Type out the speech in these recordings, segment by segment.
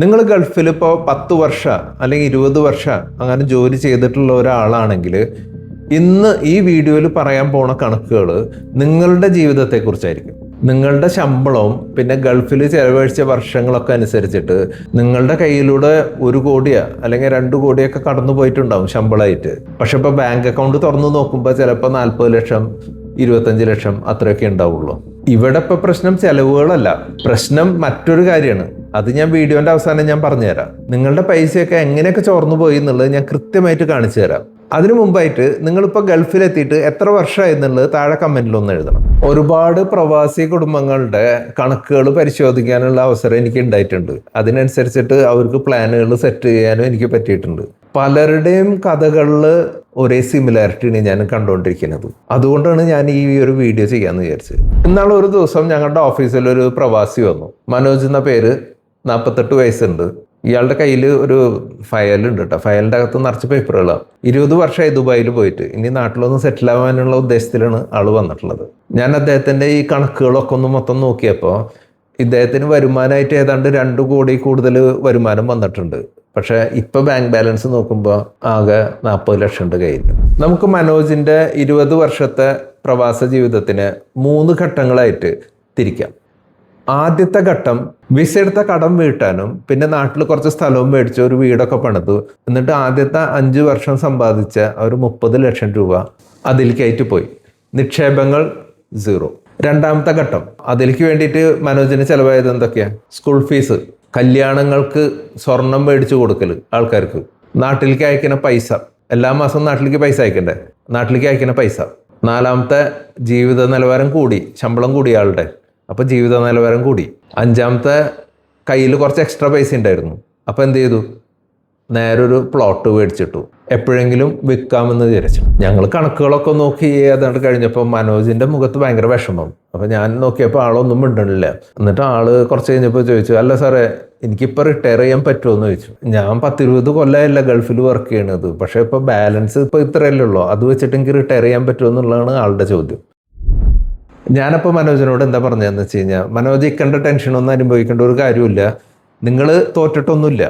നിങ്ങൾ ഗൾഫിൽ ഇപ്പോൾ 10 വർഷം അല്ലെങ്കിൽ 20 വർഷം അങ്ങനെ ജോലി ചെയ്തിട്ടുള്ള ഒരാളാണെങ്കിൽ ഇന്ന് ഈ വീഡിയോയിൽ പറയാൻ പോണ കണക്കുകൾ നിങ്ങളുടെ ജീവിതത്തെക്കുറിച്ചായിരിക്കും. നിങ്ങളുടെ ശമ്പളവും പിന്നെ ഗൾഫിൽ ചെലവഴിച്ച വർഷങ്ങളൊക്കെ അനുസരിച്ചിട്ട് നിങ്ങളുടെ കയ്യിലൂടെ 1 കോടിയോ അല്ലെങ്കിൽ 2 കോടിയൊക്കെ കടന്നു പോയിട്ടുണ്ടാവും ശമ്പളമായിട്ട്. പക്ഷെ ഇപ്പോൾ ബാങ്ക് അക്കൗണ്ട് തുറന്നു നോക്കുമ്പോൾ ചിലപ്പോൾ 40 ലക്ഷം 25 ലക്ഷം അത്രയൊക്കെ ഉണ്ടാവുള്ളൂ. ഇവിടെ ഇപ്പോൾ പ്രശ്നം ചെലവുകളല്ല, പ്രശ്നം മറ്റൊരു കാര്യമാണ്. അത് ഞാൻ വീഡിയോന്റെ അവസാനം ഞാൻ പറഞ്ഞുതരാം. നിങ്ങളുടെ പൈസയൊക്കെ എങ്ങനെയൊക്കെ ചോർന്നു പോയി എന്നുള്ളത് ഞാൻ കൃത്യമായിട്ട് കാണിച്ചു തരാം. അതിനു മുമ്പായിട്ട് നിങ്ങളിപ്പോൾ ഗൾഫിലെത്തിയിട്ട് എത്ര വർഷമായി എന്നുള്ളത് താഴെ കമന്റിലൊന്ന് എഴുതണം. ഒരുപാട് പ്രവാസി കുടുംബങ്ങളുടെ കണക്കുകൾ പരിശോധിക്കാനുള്ള അവസരം എനിക്ക് ഉണ്ടായിട്ടുണ്ട്. അതിനനുസരിച്ചിട്ട് അവർക്ക് പ്ലാനുകൾ സെറ്റ് ചെയ്യാനും എനിക്ക് പറ്റിയിട്ടുണ്ട്. പലരുടെയും കഥകളിൽ ഒരേ സിമിലാരിറ്റിയാണ് ഞാൻ കണ്ടുകൊണ്ടിരിക്കുന്നത്. അതുകൊണ്ടാണ് ഞാൻ ഈ ഒരു വീഡിയോ ചെയ്യാമെന്ന് വിചാരിച്ചത്. ഇന്നാൾ ഒരു ദിവസം ഞങ്ങളുടെ ഓഫീസിൽ ഒരു പ്രവാസി വന്നു. മനോജ് എന്ന പേര്, 48 വയസ്സുണ്ട്. ഇയാളുടെ കയ്യിൽ ഒരു ഫയലുണ്ട് കേട്ടോ. ഫയലിൻ്റെ അകത്ത് നിറച്ച് പേപ്പറുകളാണ്. 20 വർഷമായി ദുബായിൽ പോയിട്ട് ഇനി നാട്ടിലൊന്ന് സെറ്റിൽ ആവാനുള്ള ഉദ്ദേശത്തിലാണ് ആൾ വന്നിട്ടുള്ളത്. ഞാൻ അദ്ദേഹത്തിൻ്റെ ഈ കണക്കുകളൊക്കെ ഒന്ന് മൊത്തം നോക്കിയപ്പോൾ ഇദ്ദേഹത്തിന് വരുമാനമായിട്ട് ഏതാണ്ട് 2 കോടി കൂടുതൽ വരുമാനം വന്നിട്ടുണ്ട്. പക്ഷേ ഇപ്പം ബാങ്ക് ബാലൻസ് നോക്കുമ്പോൾ ആകെ 40 ലക്ഷം ഉണ്ട് കയ്യിൽ. നമുക്ക് മനോജിൻ്റെ 20 വർഷത്തെ പ്രവാസ ജീവിതത്തിന് 3 ഘട്ടങ്ങളായിട്ട് തിരിക്കാം. ആദ്യത്തെ ഘട്ടം വിസ എടുത്ത കടം വീട്ടാനും പിന്നെ നാട്ടിൽ കുറച്ച് സ്ഥലവും മേടിച്ച് ഒരു വീടൊക്കെ പണിതു. എന്നിട്ട് ആദ്യത്തെ 5 വർഷം സമ്പാദിച്ച ഒരു 30 ലക്ഷം രൂപ അതിലേക്കായിട്ട് പോയി. നിക്ഷേപങ്ങൾ 0. രണ്ടാമത്തെ ഘട്ടം, അതിലേക്ക് വേണ്ടിയിട്ട് മനോജിന് ചിലവായത് എന്തൊക്കെയാ? സ്കൂൾ ഫീസ്, കല്യാണങ്ങൾക്ക് സ്വർണം മേടിച്ചു കൊടുക്കൽ ആൾക്കാർക്ക്, നാട്ടിലേക്ക് അയക്കുന്ന പൈസ, എല്ലാ മാസവും നാട്ടിലേക്ക് പൈസ അയക്കണ്ടേ, നാട്ടിലേക്ക് അയക്കുന്ന പൈസ. നാലാമത്തെ, ജീവിത നിലവാരം കൂടി, ശമ്പളം കൂടി ആളുടെ, അപ്പോൾ ജീവിത നിലവാരം കൂടി. അഞ്ചാമത്തെ, കയ്യിൽ കുറച്ച് എക്സ്ട്രാ പൈസ ഉണ്ടായിരുന്നു. അപ്പോൾ എന്ത് ചെയ്തു? നേരെ ഒരു പ്ലോട്ട് മേടിച്ചിട്ടു. എപ്പോഴെങ്കിലും വിൽക്കാമെന്ന് വിചാരിച്ചു. ഞങ്ങൾ കണക്കുകളൊക്കെ നോക്കി ഏതാണ്ട് കഴിഞ്ഞപ്പോൾ മനോജിൻ്റെ മുഖത്ത് ഭയങ്കര വിഷമം. അപ്പോൾ ഞാൻ നോക്കിയപ്പോൾ ആളൊന്നും മിണ്ടണില്ല. എന്നിട്ട് ആള് കുറച്ച് കഴിഞ്ഞപ്പോൾ ചോദിച്ചു, അല്ല സാറേ, എനിക്കിപ്പോൾ റിട്ടയർ ചെയ്യാൻ പറ്റുമോ എന്ന് ചോദിച്ചു. ഞാൻ 10-20 കൊല്ലമല്ല ഗൾഫിൽ വർക്ക് ചെയ്യണത്, പക്ഷേ ഇപ്പോൾ ബാലൻസ് ഇപ്പോൾ ഇത്രയല്ലേ ഉള്ളൂ, അത് വെച്ചിട്ട് എനിക്ക് റിട്ടയർ ചെയ്യാൻ പറ്റുമോ എന്നുള്ളതാണ് ആളുടെ ചോദ്യം. ഞാനപ്പോൾ മനോജിനോട് എന്താ പറഞ്ഞതെന്ന് വെച്ച് കഴിഞ്ഞാൽ, മനോജ് ഇക്കണ്ട ടെൻഷനൊന്നും അനുഭവിക്കേണ്ട ഒരു കാര്യമില്ല. നിങ്ങൾ തോറ്റിട്ടൊന്നുമില്ല.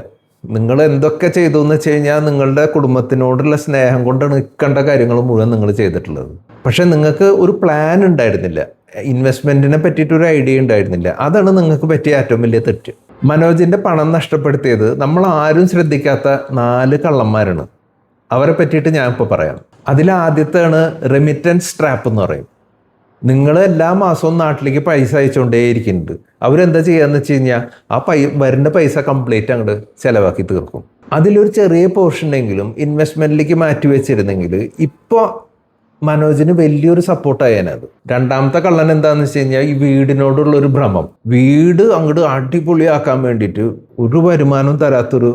നിങ്ങൾ എന്തൊക്കെ ചെയ്തു എന്ന് വെച്ച് കഴിഞ്ഞാൽ നിങ്ങളുടെ കുടുംബത്തിനോടുള്ള സ്നേഹം കൊണ്ടാണ് ഇക്കണ്ട കാര്യങ്ങൾ മുഴുവൻ നിങ്ങൾ ചെയ്തിട്ടുള്ളത്. പക്ഷെ നിങ്ങൾക്ക് ഒരു പ്ലാൻ ഉണ്ടായിരുന്നില്ല, ഇൻവെസ്റ്റ്മെൻറ്റിനെ പറ്റിയിട്ടൊരു ഐഡിയ ഉണ്ടായിരുന്നില്ല. അതാണ് നിങ്ങൾക്ക് പറ്റിയ ഏറ്റവും വലിയ തെറ്റ്. മനോജിൻ്റെ പണം നഷ്ടപ്പെടുത്തിയത് നമ്മൾ ആരും ശ്രദ്ധിക്കാത്ത 4 കള്ളന്മാരാണ്. അവരെ പറ്റിയിട്ട് ഞാൻ ഇപ്പോൾ പറയാം. അതിലാദ്യത്തെയാണ് റെമിറ്റൻസ് ട്രാപ്പ് എന്ന് പറയും. നിങ്ങൾ എല്ലാ മാസവും നാട്ടിലേക്ക് പൈസ അയച്ചുകൊണ്ടേയിരിക്കുന്നുണ്ട്. അവരെന്താ ചെയ്യാന്ന് വെച്ച് കഴിഞ്ഞാൽ ആ വരുന്ന പൈസ കംപ്ലീറ്റ് അങ്ങോട്ട് ചിലവാക്കി തീർക്കും. അതിലൊരു ചെറിയ പോർഷനെങ്കിലും ഇൻവെസ്റ്റ്മെൻറ്റിലേക്ക് മാറ്റി വെച്ചിരുന്നെങ്കിൽ ഇപ്പോൾ മനോജിന് വലിയൊരു സപ്പോർട്ടായേനത്. രണ്ടാമത്തെ കള്ളൻ എന്താണെന്ന് വെച്ച് കഴിഞ്ഞാൽ ഈ വീടിനോടുള്ളൊരു ഭ്രമം. വീട് അങ്ങോട്ട് അടിപൊളിയാക്കാൻ വേണ്ടിയിട്ട് ഒരു വരുമാനവും തരാത്തൊരു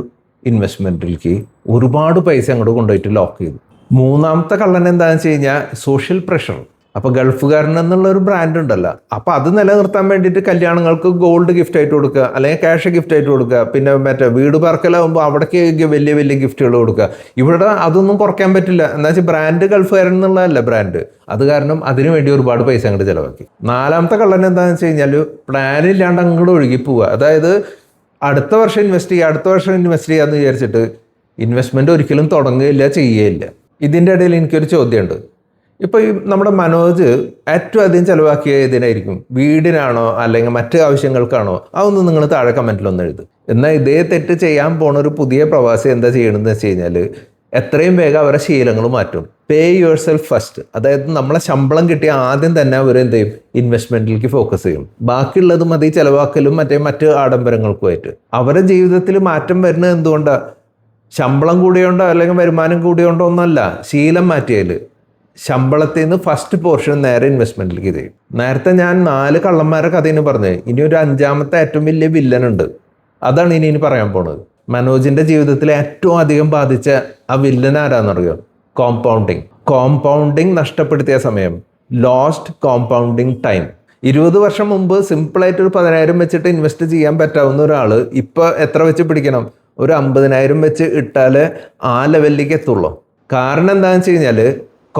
ഇൻവെസ്റ്റ്മെൻറ്റിലേക്ക് ഒരുപാട് പൈസ അങ്ങോട്ട് കൊണ്ടുപോയിട്ട് ലോക്ക് ചെയ്തു. മൂന്നാമത്തെ കള്ളൻ എന്താണെന്ന് വെച്ച് കഴിഞ്ഞാൽ സോഷ്യൽ പ്രഷർ. അപ്പോൾ ഗൾഫുകാരൻ എന്നുള്ളൊരു ബ്രാൻഡ് ഉണ്ടല്ലോ, അപ്പോൾ അത് നിലനിർത്താൻ വേണ്ടിയിട്ട് കല്യാണങ്ങൾക്ക് ഗോൾഡ് ഗിഫ്റ്റ് ആയിട്ട് കൊടുക്കുക, അല്ലെങ്കിൽ ക്യാഷ് ഗിഫ്റ്റ് ആയിട്ട് കൊടുക്കുക, പിന്നെ മറ്റേ വീട് പാർക്കലാകുമ്പോൾ അവിടേക്ക് വലിയ വലിയ ഗിഫ്റ്റുകൾ കൊടുക്കുക. ഇവിടെ അതൊന്നും കുറയ്ക്കാൻ പറ്റില്ല. എന്താ വെച്ചാൽ ബ്രാൻഡ് ഗൾഫുകാരൻ എന്നുള്ളതല്ല ബ്രാൻഡ്. അത് കാരണം അതിനു വേണ്ടി ഒരുപാട് പൈസ അങ്ങോട്ട് ചിലവാക്കി. നാലാമത്തെ കള്ളൻ എന്താണെന്ന് വെച്ച് കഴിഞ്ഞാൽ പ്ലാൻ ഇല്ലാണ്ട് അങ്ങോട്ട് ഒഴുകി പോവുക. അതായത് അടുത്ത വർഷം ഇൻവെസ്റ്റ് ചെയ്യാമെന്ന് വിചാരിച്ചിട്ട് ഇൻവെസ്റ്റ്മെൻറ്റ് ഒരിക്കലും തുടങ്ങുകയില്ല, ചെയ്യുകയില്ല. ഇതിൻ്റെ ഇടയിൽ എനിക്കൊരു ചോദ്യമുണ്ട്. ഇപ്പോൾ ഈ നമ്മുടെ മനോജ് ഏറ്റവും അധികം ചിലവാക്കിയ ഇതിനായിരിക്കും? വീടിനാണോ അല്ലെങ്കിൽ മറ്റ് ആവശ്യങ്ങൾക്കാണോ? അതൊന്നും നിങ്ങൾ താഴെ കമൻറ്റിലൊന്നും എഴുതും. എന്നാൽ ഇതേ തെറ്റ് ചെയ്യാൻ പോണ ഒരു പുതിയ പ്രവാസി എന്താ ചെയ്യണമെന്ന് വെച്ച് കഴിഞ്ഞാൽ എത്രയും വേഗം അവരുടെ ശീലങ്ങൾ മാറ്റും. പേ യുവർ സെൽഫ് ഫസ്റ്റ്. അതായത് നമ്മളെ ശമ്പളം കിട്ടിയ ആദ്യം തന്നെ അവർ എന്ത് ചെയ്യും? ഇൻവെസ്റ്റ്മെൻറ്റിലേക്ക് ഫോക്കസ് ചെയ്യും. ബാക്കിയുള്ളത് മതി ചിലവാക്കലും മറ്റ് ആഡംബരങ്ങൾക്കുമായിട്ട്. അവരുടെ ജീവിതത്തിൽ മാറ്റം വരുന്നത് എന്തുകൊണ്ടാണ്? ശമ്പളം കൂടിയോണ്ടോ അല്ലെങ്കിൽ വരുമാനം കൂടിയോണ്ടോ ഒന്നല്ല, ശീലം മാറ്റിയതിൽ. ശമ്പളത്തിൽ നിന്ന് ഫസ്റ്റ് പോർഷൻ നേരെ ഇൻവെസ്റ്റ്മെൻറ്റിലേക്ക് ചെയ്യും. നേരത്തെ ഞാൻ 4 കള്ളന്മാരെ കഥയിന് പറഞ്ഞു. ഇനി ഒരു 5ാമത്തെ ഏറ്റവും വലിയ വില്ലനുണ്ട്. അതാണ് ഇനി പറയാൻ പോണത്. മനോജിൻ്റെ ജീവിതത്തിൽ ഏറ്റവും അധികം ബാധിച്ച ആ വില്ലൻ ആരാന്നറിയോ? കോമ്പൗണ്ടിങ് നഷ്ടപ്പെടുത്തിയ സമയം, ലോസ്റ്റ് കോമ്പൗണ്ടിങ് ടൈം. 20 വർഷം മുമ്പ് സിമ്പിളായിട്ട് ഒരു 10,000 വെച്ചിട്ട് ഇൻവെസ്റ്റ് ചെയ്യാൻ പറ്റാവുന്ന ഒരാൾ ഇപ്പോൾ എത്ര വെച്ച് പിടിക്കണം? ഒരു 50,000 വെച്ച് ഇട്ടാലേ ആ ലെവലിലേക്ക് എത്തുള്ളൂ. കാരണം എന്താണെന്ന് വെച്ച് കഴിഞ്ഞാൽ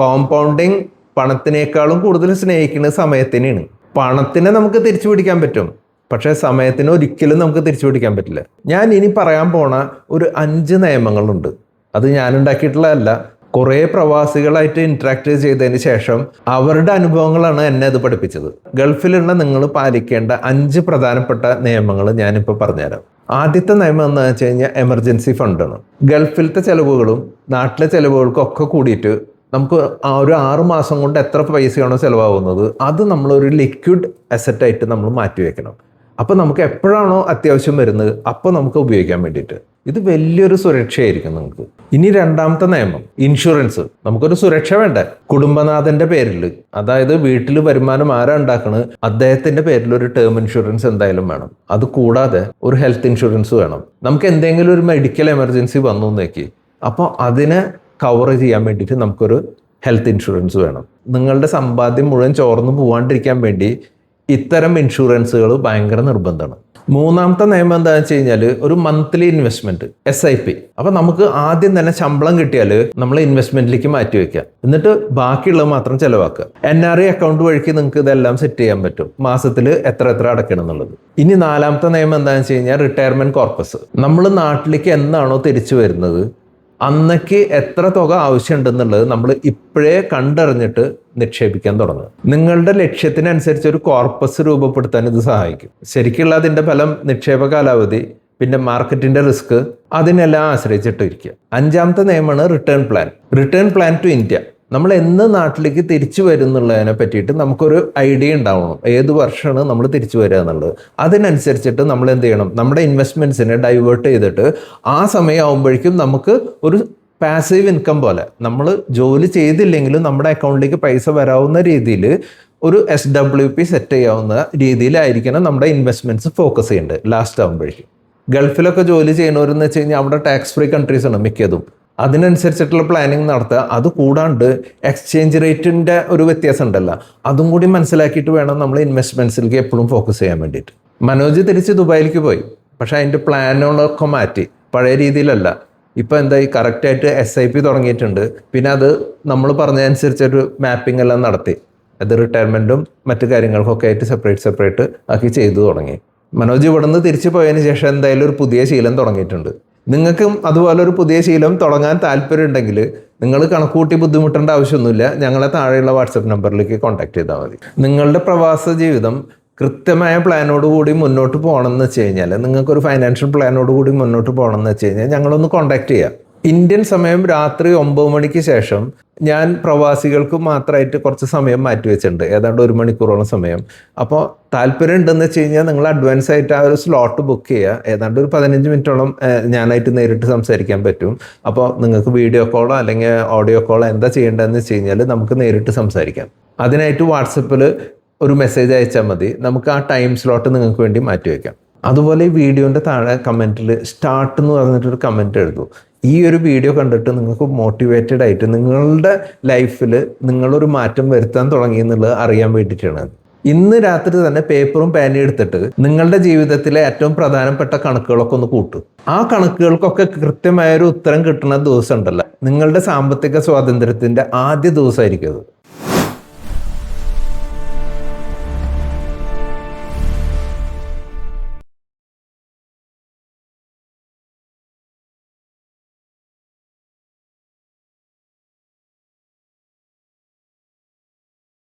കോമ്പൗണ്ടിങ് പണത്തിനേക്കാളും കൂടുതൽ സ്നേഹിക്കുന്ന സമയത്തിനാണ്. പണത്തിനെ നമുക്ക് തിരിച്ചു പിടിക്കാൻ പറ്റും, പക്ഷേ സമയത്തിന് ഒരിക്കലും നമുക്ക് തിരിച്ചു പിടിക്കാൻ പറ്റില്ല. ഞാൻ ഇനി പറയാൻ പോണ ഒരു 5 നിയമങ്ങളുണ്ട്. അത് ഞാൻ ഉണ്ടാക്കിയിട്ടുള്ളതല്ല. കുറേ പ്രവാസികളായിട്ട് ഇൻട്രാക്ട് ചെയ്തതിന് ശേഷം അവരുടെ അനുഭവങ്ങളാണ് എന്നെ അത് പഠിപ്പിച്ചത്. ഗൾഫിലുള്ള നിങ്ങൾ പാലിക്കേണ്ട 5 പ്രധാനപ്പെട്ട നിയമങ്ങൾ ഞാനിപ്പോൾ പറഞ്ഞുതരാം. ആദ്യത്തെ നിയമം എന്ന് വെച്ച് കഴിഞ്ഞാൽ എമർജൻസി ഫണ്ടാണ്. ഗൾഫിലത്തെ ചിലവുകളും നാട്ടിലെ ചിലവുകൾക്കും ഒക്കെ കൂടിയിട്ട് നമുക്ക് ഒരു 6 മാസം കൊണ്ട് എത്ര പൈസയാണോ ചിലവാകുന്നത് അത് നമ്മളൊരു ലിക്വിഡ് അസറ്റായിട്ട് നമ്മൾ മാറ്റി വെക്കണം. അപ്പോൾ നമുക്ക് എപ്പോഴാണോ അത്യാവശ്യം വരുന്നത് അപ്പോൾ നമുക്ക് ഉപയോഗിക്കാൻ വേണ്ടിയിട്ട്. ഇത് വലിയൊരു സുരക്ഷയായിരിക്കും നിങ്ങൾക്ക്. ഇനി രണ്ടാമത്തെ നിയമം ഇൻഷുറൻസ്. നമുക്കൊരു സുരക്ഷ വേണ്ടേ? കുടുംബനാഥന്റെ പേരിൽ, അതായത് വീട്ടിൽ വരുമാനം ആരാ ഉണ്ടാക്കണത് അദ്ദേഹത്തിന്റെ പേരിൽ ഒരു ടേം ഇൻഷുറൻസ് എന്തായാലും വേണം. അത് കൂടാതെ ഒരു ഹെൽത്ത് ഇൻഷുറൻസ് വേണം. നമുക്ക് എന്തെങ്കിലും ഒരു മെഡിക്കൽ എമർജൻസി വന്നു എന്നേക്ക്, അപ്പോൾ അതിനെ കവർ ചെയ്യാൻ വേണ്ടിയിട്ട് നമുക്കൊരു ഹെൽത്ത് ഇൻഷുറൻസ് വേണം. നിങ്ങളുടെ സമ്പാദ്യം മുഴുവൻ ചോർന്ന് പോവാണ്ടിരിക്കാൻ വേണ്ടി ഇത്തരം ഇൻഷുറൻസുകൾ ഭയങ്കര നിർബന്ധമാണ്. മൂന്നാമത്തെ നിയമം എന്താണെന്ന് വെച്ച് കഴിഞ്ഞാൽ ഒരു മന്ത്ലി ഇൻവെസ്റ്റ്മെന്റ് SIP. അപ്പൊ നമുക്ക് ആദ്യം തന്നെ ശമ്പളം കിട്ടിയാൽ നമ്മൾ ഇൻവെസ്റ്റ്മെന്റിലേക്ക് മാറ്റി വെക്കാം, എന്നിട്ട് ബാക്കിയുള്ളത് മാത്രം ചെലവാക്കുക. NRI അക്കൗണ്ട് വഴിക്ക് നിങ്ങൾക്ക് ഇതെല്ലാം സെറ്റ് ചെയ്യാൻ പറ്റും, മാസത്തിൽ എത്ര അടയ്ക്കണം എന്നുള്ളത്. ഇനി നാലാമത്തെ നിയമം എന്താണെന്ന് വെച്ച് കഴിഞ്ഞാൽ റിട്ടയർമെന്റ് കോർപ്പസ്. നമ്മൾ നാട്ടിലേക്ക് എന്നാണോ തിരിച്ചു വരുന്നത് അന്നേക്ക് എത്ര തുക ആവശ്യമുണ്ടെന്നുള്ളത് നമ്മൾ ഇപ്പോഴേ കണ്ടറിഞ്ഞിട്ട് നിക്ഷേപിക്കാൻ തുടങ്ങുക. നിങ്ങളുടെ ലക്ഷ്യത്തിനനുസരിച്ച് ഒരു കോർപ്പസ് രൂപപ്പെടുത്താൻ ഇത് സഹായിക്കും. ശരിക്കുള്ള അതിൻ്റെ ഫലം നിക്ഷേപ കാലാവധി, പിന്നെ മാർക്കറ്റിന്റെ റിസ്ക്, അതിനെല്ലാം ആശ്രയിച്ചിട്ടിരിക്കുക. അഞ്ചാമത്തെ നിയമമാണ് റിട്ടേൺ പ്ലാൻ ടു ഇന്ത്യ. നമ്മൾ എന്ന് നാട്ടിലേക്ക് തിരിച്ചു വരുന്നുള്ളതിനെ പറ്റിയിട്ട് നമുക്കൊരു ഐഡിയ ഉണ്ടാവണം, ഏത് വർഷമാണ് നമ്മൾ തിരിച്ചു വരിക എന്നുള്ളത്. അതിനനുസരിച്ചിട്ട് നമ്മൾ എന്ത് ചെയ്യണം, നമ്മുടെ ഇൻവെസ്റ്റ്മെന്റ്സിനെ ഡൈവേർട്ട് ചെയ്തിട്ട് ആ സമയമാകുമ്പോഴേക്കും നമുക്ക് ഒരു പാസീവ് ഇൻകം പോലെ, നമ്മൾ ജോലി ചെയ്തില്ലെങ്കിലും നമ്മുടെ അക്കൗണ്ടിലേക്ക് പൈസ വരാവുന്ന രീതിയിൽ ഒരു SWP സെറ്റ് ചെയ്യാവുന്ന രീതിയിലായിരിക്കണം നമ്മുടെ ഇൻവെസ്റ്റ്മെന്റ്സ് ഫോക്കസ് ചെയ്യേണ്ടത് ലാസ്റ്റ് ആകുമ്പോഴേക്കും. ഗൾഫിലൊക്കെ ജോലി ചെയ്യുന്നവരെന്ന് വെച്ച് കഴിഞ്ഞാൽ അവിടെ ടാക്സ് ഫ്രീ കൺട്രീസ് ആണ് മിക്കതും. അതിനനുസരിച്ചിട്ടുള്ള പ്ലാനിങ് നടത്തുക. അത് കൂടാണ്ട് എക്സ്ചേഞ്ച് റേറ്റിൻ്റെ ഒരു വ്യത്യാസം ഉണ്ടല്ലോ, അതും കൂടി മനസ്സിലാക്കിയിട്ട് വേണം നമ്മൾ ഇൻവെസ്റ്റ്മെന്റ്സിലേക്ക് എപ്പോഴും ഫോക്കസ് ചെയ്യാൻ വേണ്ടിയിട്ട്. മനോജ് തിരിച്ച് ദുബായിലേക്ക് പോയി, പക്ഷെ അതിൻ്റെ പ്ലാനുകളൊക്കെ മാറ്റി, പഴയ രീതിയിലല്ല. ഇപ്പം എന്തായി, കറക്റ്റായിട്ട് SIP തുടങ്ങിയിട്ടുണ്ട്. പിന്നെ അത് നമ്മൾ പറഞ്ഞതനുസരിച്ചൊരു മാപ്പിംഗ് എല്ലാം നടത്തി, അത് റിട്ടയർമെൻറ്റും മറ്റു കാര്യങ്ങൾക്കൊക്കെ ആയിട്ട് സെപ്പറേറ്റ് ആക്കി ചെയ്തു തുടങ്ങി. മനോജ് ഇവിടെ നിന്ന് തിരിച്ചു പോയതിന് ശേഷം എന്തായാലും ഒരു പുതിയ ശീലം തുടങ്ങിയിട്ടുണ്ട്. നിങ്ങൾക്കും അതുപോലെ ഒരു പുതിയ ശീലം തുടങ്ങാൻ താല്പര്യം ഉണ്ടെങ്കിൽ നിങ്ങൾ കണക്കൂട്ടി ബുദ്ധിമുട്ടേണ്ട ആവശ്യമൊന്നുമില്ല. ഞങ്ങളെ താഴെയുള്ള വാട്സപ്പ് നമ്പറിലേക്ക് കോൺടാക്ട് ചെയ്താൽ മതി. നിങ്ങളുടെ പ്രവാസ ജീവിതം കൃത്യമായ പ്ലാനോടുകൂടി മുന്നോട്ട് പോകണമെന്ന് വെച്ച് കഴിഞ്ഞാൽ, നിങ്ങൾക്കൊരു ഫൈനാൻഷ്യൽ പ്ലാനോടുകൂടി മുന്നോട്ട് പോകണമെന്ന് വെച്ച് കഴിഞ്ഞാൽ ഞങ്ങളൊന്ന് കോൺടാക്ട് ചെയ്യാം. ഇന്ത്യൻ സമയം രാത്രി 9 മണിക്ക് ശേഷം ഞാൻ പ്രവാസികൾക്ക് മാത്രമായിട്ട് കുറച്ച് സമയം മാറ്റി വെച്ചിട്ടുണ്ട്, ഏതാണ്ട് 1 മണിക്കൂറോളം സമയം. അപ്പോൾ താല്പര്യം ഉണ്ടെന്ന് വെച്ച് കഴിഞ്ഞാൽ നിങ്ങൾ അഡ്വാൻസ് ആയിട്ട് ആ ഒരു സ്ലോട്ട് ബുക്ക് ചെയ്യുക. ഏതാണ്ട് ഒരു 15 മിനിറ്റോളം ഞാനായിട്ട് നേരിട്ട് സംസാരിക്കാൻ പറ്റും. അപ്പോൾ നിങ്ങൾക്ക് വീഡിയോ കോളോ അല്ലെങ്കിൽ ഓഡിയോ കോളോ എന്താ ചെയ്യേണ്ടതെന്ന് വെച്ച് കഴിഞ്ഞാൽ നമുക്ക് നേരിട്ട് സംസാരിക്കാം. അതിനായിട്ട് വാട്സപ്പിൽ ഒരു മെസ്സേജ് അയച്ചാൽ മതി, നമുക്ക് ആ ടൈം സ്ലോട്ട് നിങ്ങൾക്ക് വേണ്ടി മാറ്റി വയ്ക്കാം. അതുപോലെ ഈ വീഡിയോൻ്റെ താഴെ കമൻറ്റിൽ സ്റ്റാർട്ട് എന്ന് പറഞ്ഞിട്ടൊരു കമൻറ്റ് എഴുതൂ. ഈ ഒരു വീഡിയോ കണ്ടിട്ട് നിങ്ങൾക്ക് മോട്ടിവേറ്റഡ് ആയിട്ട് നിങ്ങളുടെ ലൈഫിൽ നിങ്ങളൊരു മാറ്റം വരുത്താൻ തുടങ്ങി എന്നുള്ളത് അറിയാൻ വേണ്ടിയിട്ടാണ്. ഇന്ന് രാത്രി തന്നെ പേപ്പറും പേനയും എടുത്തിട്ട് നിങ്ങളുടെ ജീവിതത്തിലെ ഏറ്റവും പ്രധാനപ്പെട്ട കണക്കുകളൊക്കെ ഒന്ന് കൂട്ടും. ആ കണക്കുകൾക്കൊക്കെ കൃത്യമായൊരു ഉത്തരം കിട്ടുന്ന ദിവസം ഉണ്ടല്ലോ, നിങ്ങളുടെ സാമ്പത്തിക സ്വാതന്ത്ര്യത്തിന്റെ ആദ്യ ദിവസമായിരിക്കും അത്.